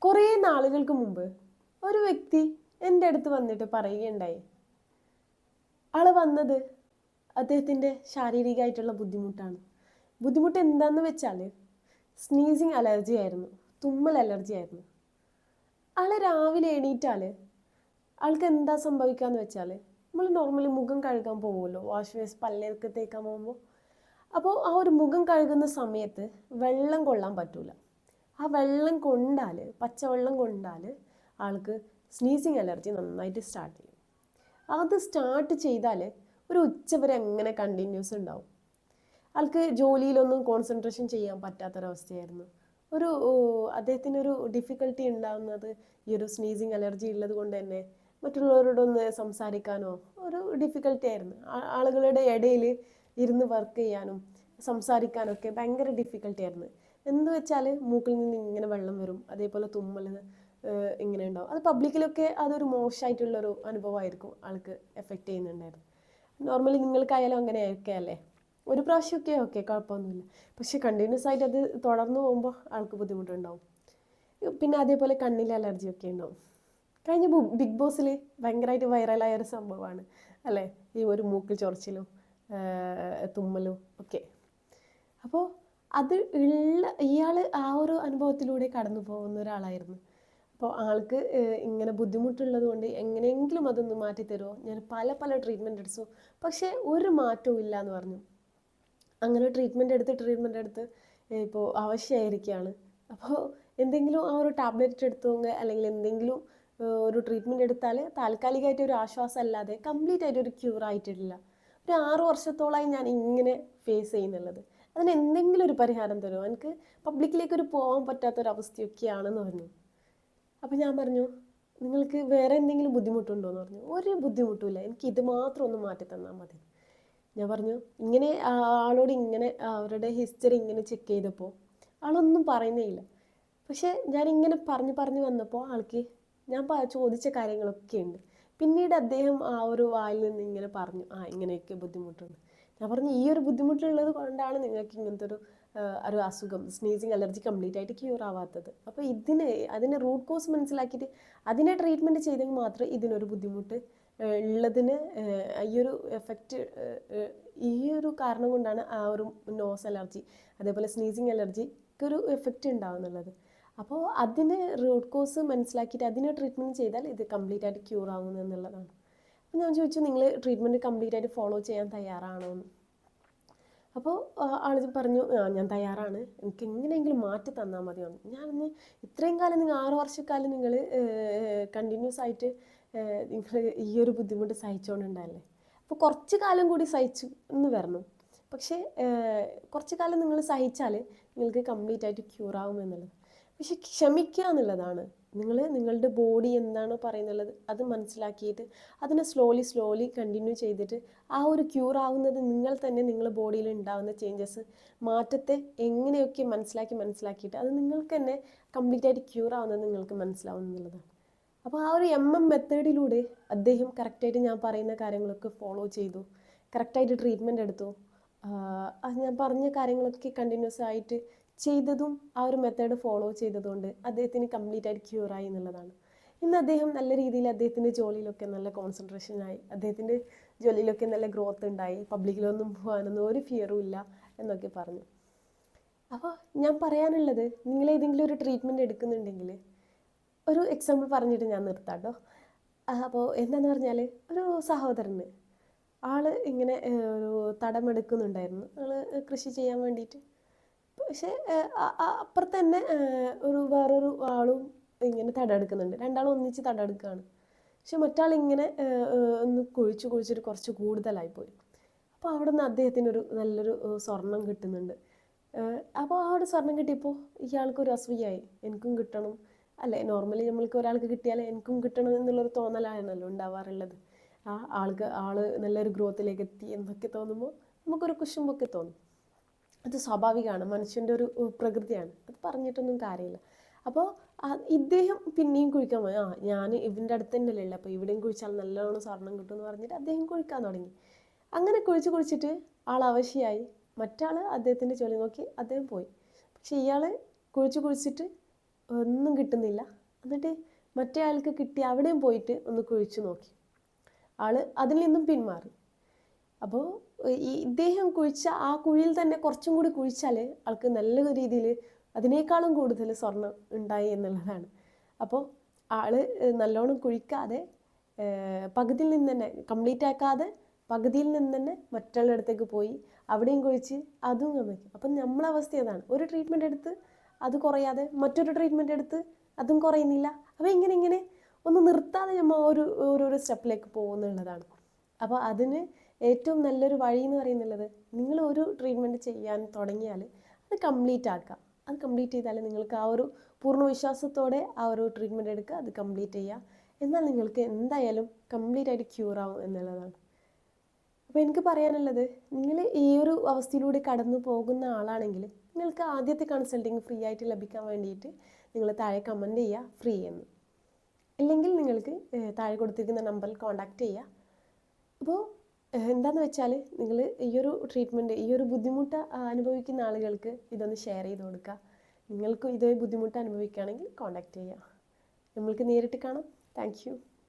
കുറേ നാളുകൾക്ക് മുമ്പ് ഒരു വ്യക്തി എൻ്റെ അടുത്ത് വന്നിട്ട് പറയുകയുണ്ടായി. ആള് വന്നത് അദ്ദേഹത്തിൻ്റെ ശാരീരികമായിട്ടുള്ള ബുദ്ധിമുട്ടാണ്. ബുദ്ധിമുട്ട് എന്താണെന്ന് വെച്ചാൽ സ്നീസിങ് അലർജി ആയിരുന്നു, തുമ്മൽ അലർജി ആയിരുന്നു. ആള് രാവിലെ എണീറ്റാൽ ആൾക്ക് എന്താ സംഭവിക്കാന്ന് വെച്ചാൽ, നമ്മൾ നോർമലി മുഖം കഴുകാൻ പോകുമല്ലോ, വാഷ് ബേസ് പല്ലൊക്കെ തേക്കാൻ പോകുമ്പോൾ. അപ്പോൾ ആ ഒരു മുഖം കഴുകുന്ന സമയത്ത് വെള്ളം കൊള്ളാൻ പറ്റൂല. ആ വെള്ളം കൊണ്ടാൽ, പച്ചവെള്ളം കൊണ്ടാൽ ആൾക്ക് സ്നീസിങ് അലർജി നന്നായിട്ട് സ്റ്റാർട്ട് ചെയ്യും. അത് സ്റ്റാർട്ട് ചെയ്താൽ ഒരു ഉച്ച വരെ എങ്ങനെ കണ്ടിന്യൂസ് ഉണ്ടാവും. ആൾക്ക് ജോലിയിലൊന്നും കോൺസെൻട്രേഷൻ ചെയ്യാൻ പറ്റാത്തൊരവസ്ഥയായിരുന്നു. അദ്ദേഹത്തിനൊരു ഡിഫിക്കൽട്ടി ഉണ്ടാകുന്നത് ഈ ഒരു സ്നീസിങ് അലർജി ഉള്ളത് കൊണ്ട് തന്നെ മറ്റുള്ളവരോടൊന്ന് സംസാരിക്കാനോ ഒരു ഡിഫിക്കൽട്ടി ആയിരുന്നു. ആളുകളുടെ ഇടയിൽ ഇരുന്ന് വർക്ക് ചെയ്യാനും സംസാരിക്കാനൊക്കെ ഭയങ്കര ഡിഫിക്കൽട്ടി ആയിരുന്നു. എന്ന് വെച്ചാൽ മൂക്കിൽ നിന്ന് ഇങ്ങനെ വെള്ളം വരും, അതേപോലെ തുമ്മൽ ഇങ്ങനെ ഉണ്ടാവും. അത് പബ്ലിക്കിലൊക്കെ അതൊരു മോശമായിട്ടുള്ളൊരു അനുഭവമായിരിക്കും ആൾക്ക് എഫക്റ്റ് ചെയ്യുന്നുണ്ടായിരുന്നു. നോർമലി നിങ്ങൾക്കായാലും അങ്ങനെയൊക്കെ അല്ലേ? ഒരു പ്രാവശ്യമൊക്കെ ഓക്കെ, കുഴപ്പമൊന്നുമില്ല. പക്ഷെ കണ്ടിന്യൂസ് ആയിട്ട് അത് തുടർന്നു പോകുമ്പോൾ ആൾക്ക് ബുദ്ധിമുട്ടുണ്ടാവും. പിന്നെ അതേപോലെ കണ്ണിൽ അലർജിയൊക്കെ ഉണ്ടാവും. കഴിഞ്ഞ ബിഗ് ബോസിൽ ഭയങ്കരമായിട്ട് വൈറലായ ഒരു സംഭവമാണ് അല്ലേ ഈ ഒരു മൂക്കിൽ ചൊറിച്ചിലും തുമ്മലും ഒക്കെ. അപ്പോൾ അത് ഇയാൾ ആ ഒരു അനുഭവത്തിലൂടെ കടന്നു പോകുന്ന ഒരാളായിരുന്നു. അപ്പോൾ ആൾക്ക് ഇങ്ങനെ ബുദ്ധിമുട്ടുള്ളത് കൊണ്ട് എങ്ങനെയെങ്കിലും അതൊന്ന് മാറ്റി തരുമോ, ഞാൻ പല ട്രീറ്റ്മെൻറ്റ് എടുത്തു, പക്ഷേ ഒരു മാറ്റവും ഇല്ല എന്ന് പറഞ്ഞു. അങ്ങനെ ട്രീറ്റ്മെൻറ്റ് എടുത്ത് ഇപ്പോൾ ആവശ്യമായിരിക്കുകയാണ്. അപ്പോൾ എന്തെങ്കിലും ആ ഒരു ടാബ്ലറ്റ് എടുത്തോങ്ങ അല്ലെങ്കിൽ എന്തെങ്കിലും ഒരു ട്രീറ്റ്മെൻറ്റ് എടുത്താൽ താൽക്കാലികമായിട്ട് ഒരു ആശ്വാസം അല്ലാതെ കംപ്ലീറ്റ് ആയിട്ട് ഒരു ക്യൂർ ആയിട്ടില്ല. ഒരു 6 വർഷത്തോളമായി ഞാൻ ഇങ്ങനെ ഫേസ് ചെയ്യുന്നുള്ളത്. അതിന് എന്തെങ്കിലും ഒരു പരിഹാരം തരുമോ, എനിക്ക് പബ്ലിക്കിലേക്ക് പോകാൻ പറ്റാത്തൊരവസ്ഥയൊക്കെയാണെന്ന് പറഞ്ഞു. അപ്പോൾ ഞാൻ പറഞ്ഞു, നിങ്ങൾക്ക് വേറെ എന്തെങ്കിലും ബുദ്ധിമുട്ടുണ്ടോ എന്ന് പറഞ്ഞു. ഒരു ബുദ്ധിമുട്ടുമില്ല, എനിക്ക് ഇത് മാത്രം ഒന്ന് മാറ്റി തന്നാൽ മതി. ഞാൻ പറഞ്ഞു, ഇങ്ങനെ ആളോട് ഇങ്ങനെ അവരുടെ ഹിസ്റ്ററി ഇങ്ങനെ ചെക്ക് ചെയ്തപ്പോൾ ആളൊന്നും പറയുന്നേ ഇല്ല. പക്ഷേ ഞാനിങ്ങനെ പറഞ്ഞു വന്നപ്പോൾ ആൾക്ക് ഞാൻ ചോദിച്ച കാര്യങ്ങളൊക്കെ ഉണ്ട്. പിന്നീട് അദ്ദേഹം ആ ഒരു വായിൽ നിന്ന് ഇങ്ങനെ പറഞ്ഞു, ഇങ്ങനെയൊക്കെ ബുദ്ധിമുട്ടുണ്ട്. ഞാൻ പറഞ്ഞു, ഈ ഒരു ബുദ്ധിമുട്ടുള്ളത് കൊണ്ടാണ് നിങ്ങൾക്ക് ഇങ്ങനത്തെ ഒരു അസുഖം സ്നീസിങ് അലർജി കംപ്ലീറ്റ് ആയിട്ട് ക്യൂർ ആവാത്തത്. അപ്പോൾ അതിനെ റൂട്ട് കോസ് മനസ്സിലാക്കിയിട്ട് അതിനെ ട്രീറ്റ്മെൻറ്റ് ചെയ്തെങ്കിൽ മാത്രമേ ഇതിനൊരു ബുദ്ധിമുട്ട് ഉള്ളതിന് ഈ ഒരു എഫക്റ്റ് ഈ ഒരു കാരണം കൊണ്ടാണ് ആ ഒരു നോസ് അലർജി അതേപോലെ സ്നീസിങ് അലർജിക്ക് ഒരു എഫക്റ്റ് ഉണ്ടാവുന്നുള്ളത്. അപ്പോൾ അതിന് റൂട്ട് കോസ് മനസ്സിലാക്കിയിട്ട് അതിനെ ട്രീറ്റ്മെൻറ്റ് ചെയ്താൽ ഇത് കംപ്ലീറ്റ് ആയിട്ട് ക്യൂർ ആവുന്നു എന്നുള്ളതാണ്. അപ്പോൾ ഞാൻ ചോദിച്ചു, നിങ്ങൾ ട്രീറ്റ്മെൻറ്റ് കംപ്ലീറ്റ് ആയിട്ട് ഫോളോ ചെയ്യാൻ തയ്യാറാണോ എന്ന്. അപ്പോൾ ആൾ പറഞ്ഞു, ഞാൻ തയ്യാറാണ്, എനിക്ക് എങ്ങനെയെങ്കിലും മാറ്റി തന്നാൽ മതി എന്ന്. ഞാൻ ഇത്രയും കാലം നിങ്ങൾ 6 വർഷക്കാലം നിങ്ങൾ കണ്ടിന്യൂസ് ആയിട്ട് നിങ്ങൾ ഈ ഒരു ബുദ്ധിമുട്ട് സഹിച്ചുകൊണ്ടുണ്ടല്ലേ, അപ്പോൾ കുറച്ച് കാലം കൂടി സഹിച്ചു എന്ന് പറഞ്ഞു. പക്ഷേ കുറച്ച് കാലം നിങ്ങൾ സഹിച്ചാൽ നിങ്ങൾക്ക് കംപ്ലീറ്റ് ആയിട്ട് ക്യൂർ ആവുമെന്നുള്ളത്. പക്ഷെ ക്ഷമിക്കുക എന്നുള്ളതാണ്. നിങ്ങളുടെ ബോഡി എന്താണോ പറയുന്നുള്ളത് അത് മനസ്സിലാക്കിയിട്ട് അതിനെ സ്ലോലി കണ്ടിന്യൂ ചെയ്തിട്ട് ആ ഒരു ക്യൂർ ആവുന്നത് നിങ്ങൾ തന്നെ നിങ്ങളുടെ ബോഡിയിൽ ഉണ്ടാകുന്ന ചേഞ്ചസ് മാറ്റത്തെ എങ്ങനെയൊക്കെ മനസ്സിലാക്കിയിട്ട് അത് നിങ്ങൾക്ക് തന്നെ കംപ്ലീറ്റ് ആയിട്ട് ക്യൂർ ആവുന്നത് നിങ്ങൾക്ക് മനസ്സിലാവും എന്നുള്ളതാണ്. അപ്പോൾ ആ ഒരു മെത്തേഡിലൂടെ അദ്ദേഹം കറക്റ്റായിട്ട് ഞാൻ പറയുന്ന കാര്യങ്ങളൊക്കെ ഫോളോ ചെയ്തു, കറക്റ്റായിട്ട് ട്രീറ്റ്മെൻറ്റ് എടുത്തു. ഞാൻ പറഞ്ഞ കാര്യങ്ങളൊക്കെ കണ്ടിന്യൂസ് ആയിട്ട് ചെയ്തതും ആ ഒരു മെത്തേഡ് ഫോളോ ചെയ്തതുകൊണ്ട് അദ്ദേഹത്തിന് കംപ്ലീറ്റ് ആയിട്ട് ക്യൂറായി എന്നുള്ളതാണ്. ഇന്ന് അദ്ദേഹം നല്ല രീതിയിൽ അദ്ദേഹത്തിൻ്റെ ജോലിയിലൊക്കെ നല്ല കോൺസെൻട്രേഷനായി, അദ്ദേഹത്തിൻ്റെ ജോലിയിലൊക്കെ നല്ല ഗ്രോത്ത് ഉണ്ടായി, പബ്ലിക്കിലൊന്നും പോകാനൊന്നും ഒരു ഫിയറും ഇല്ല എന്നൊക്കെ പറഞ്ഞു. അപ്പോൾ ഞാൻ പറയാനുള്ളത്, നിങ്ങളേതെങ്കിലും ഒരു ട്രീറ്റ്മെൻറ്റ് എടുക്കുന്നുണ്ടെങ്കിൽ ഒരു എക്സാമ്പിൾ പറഞ്ഞിട്ട് ഞാൻ നിർത്താം കേട്ടോ. അപ്പോൾ എന്താണെന്ന് പറഞ്ഞാൽ, ഒരു സഹോദരന് ഇങ്ങനെ ഒരു തടമെടുക്കുന്നുണ്ടായിരുന്നു, കൃഷി ചെയ്യാൻ വേണ്ടിയിട്ട്. പക്ഷേ അപ്പുറത്ത് തന്നെ വേറൊരു ആളും ഇങ്ങനെ തടമെടുക്കുന്നുണ്ട്. രണ്ടാളും ഒന്നിച്ച് തടമെടുക്കുകയാണ്. പക്ഷെ മറ്റാളിങ്ങനെ ഒന്ന് കുഴിച്ചിട്ട് കുറച്ച് കൂടുതലായിപ്പോയി. അപ്പോൾ അവിടെ നിന്ന് അദ്ദേഹത്തിനൊരു നല്ലൊരു സ്വർണം കിട്ടുന്നുണ്ട്. അപ്പോൾ ആ ഒരു സ്വർണം കിട്ടിയപ്പോൾ ഇയാൾക്കൊരു അസൂയായി, എനിക്കും കിട്ടണം അല്ലേ. നോർമലി നമ്മൾക്ക് ഒരാൾക്ക് കിട്ടിയാൽ എനിക്കും കിട്ടണം എന്നുള്ളൊരു തോന്നലാണല്ലോ ഉണ്ടാവാറുള്ളത്. ആള് നല്ലൊരു ഗ്രോത്തിലേക്ക് എത്തി എന്നൊക്കെ തോന്നുമ്പോൾ നമുക്കൊരു കുശുമ്പൊക്കെ തോന്നും. അത് സ്വാഭാവികമാണ്, മനുഷ്യൻ്റെ ഒരു പ്രകൃതിയാണ്, അത് പറഞ്ഞിട്ടൊന്നും കാര്യമില്ല. അപ്പോൾ ഇദ്ദേഹം പിന്നെയും കുഴിക്കാൻ പോയി. ഞാൻ ഇവൻ്റെ അടുത്ത് തന്നെയല്ലേ ഉള്ളത്, അപ്പോൾ ഇവിടെയും കുഴിച്ചാൽ നല്ലോണം സ്വർണം കിട്ടുമെന്ന് പറഞ്ഞിട്ട് അദ്ദേഹം കുഴിക്കാൻ തുടങ്ങി. അങ്ങനെ കുഴിച്ചിട്ട് ആൾ അവശയായി. മറ്റാൾ അദ്ദേഹത്തിൻ്റെ ജോലി നോക്കി അദ്ദേഹം പോയി. പക്ഷെ ഇയാൾ കുഴിച്ചിട്ട് ഒന്നും കിട്ടുന്നില്ല. എന്നിട്ട് മറ്റേ ആൾക്ക് കിട്ടി അവിടെയും പോയിട്ട് ഒന്ന് കുഴിച്ചു നോക്കി. ആള് അതിൽ നിന്നും പിന്മാറി. അപ്പോൾ ഇദ്ദേഹം കുഴിച്ച ആ കുഴിയിൽ തന്നെ കുറച്ചും കൂടി കുഴിച്ചാൽ ആൾക്ക് നല്ല രീതിയിൽ അതിനേക്കാളും കൂടുതൽ സ്വർണം ഉണ്ടായി എന്നുള്ളതാണ്. അപ്പോൾ ആള് നല്ലോണം കുഴിക്കാതെ പകുതിയിൽ നിന്ന് തന്നെ കംപ്ലീറ്റ് ആക്കാതെ പകുതിയിൽ നിന്ന് തന്നെ മറ്റുള്ള അടുത്തേക്ക് പോയി അവിടെയും കുഴിച്ച് അതും കമ്മിക്കും. അപ്പം നമ്മളെ അവസ്ഥ അതാണ്. ഒരു ട്രീറ്റ്മെൻറ്റ് എടുത്ത് അത് കുറയാതെ മറ്റൊരു ട്രീറ്റ്മെൻറ്റ് എടുത്ത് അതും കുറയുന്നില്ല. അപ്പോൾ ഇങ്ങനെ ഒന്ന് നിർത്താതെ നമ്മൾ ഓരോരോ സ്റ്റെപ്പിലേക്ക് പോകുന്നുള്ളതാണ്. അപ്പോൾ അതിന് ഏറ്റവും നല്ലൊരു വഴി എന്ന് പറയുന്നുള്ളത്, നിങ്ങൾ ഒരു ട്രീറ്റ്മെൻറ്റ് ചെയ്യാൻ തുടങ്ങിയാൽ അത് കംപ്ലീറ്റ് ആക്കുക. അത് കംപ്ലീറ്റ് ചെയ്താൽ നിങ്ങൾക്ക് ആ ഒരു പൂർണ്ണ വിശ്വാസത്തോടെ ആ ഒരു ട്രീറ്റ്മെൻറ്റ് എടുക്കുക, അത് കംപ്ലീറ്റ് ചെയ്യുക. എന്നാൽ നിങ്ങൾക്ക് എന്തായാലും കംപ്ലീറ്റ് ആയിട്ട് ക്യൂർ ആവും എന്നുള്ളതാണ്. അപ്പോൾ എനിക്ക് പറയാനുള്ളത്, നിങ്ങൾ ഈ ഒരു അവസ്ഥയിലൂടെ കടന്നു പോകുന്ന ആളാണെങ്കിൽ നിങ്ങൾക്ക് ആദ്യത്തെ കൺസൾട്ടിങ് ഫ്രീ ആയിട്ട് ലഭിക്കാൻ വേണ്ടിയിട്ട് നിങ്ങൾ താഴെ കമൻറ്റ് ചെയ്യുക ഫ്രീ എന്ന്. ഇല്ലെങ്കിൽ നിങ്ങൾക്ക് താഴെ കൊടുത്തിരിക്കുന്ന നമ്പറിൽ കോൺടാക്റ്റ് ചെയ്യുക. അപ്പോൾ എന്താണെന്ന് വെച്ചാൽ നിങ്ങൾ ഈ ഒരു ട്രീറ്റ്മെൻറ്റ് ഈ ഒരു ബുദ്ധിമുട്ട് അനുഭവിക്കുന്ന ആളുകൾക്ക് ഇതൊന്ന് ഷെയർ ചെയ്ത് കൊടുക്കുക. നിങ്ങൾക്കും ഇതേ ബുദ്ധിമുട്ട് അനുഭവിക്കുകയാണെങ്കിൽ കോൺടാക്റ്റ് ചെയ്യുക. നമ്മൾക്ക് നേരിട്ട് കാണാം. Thank you.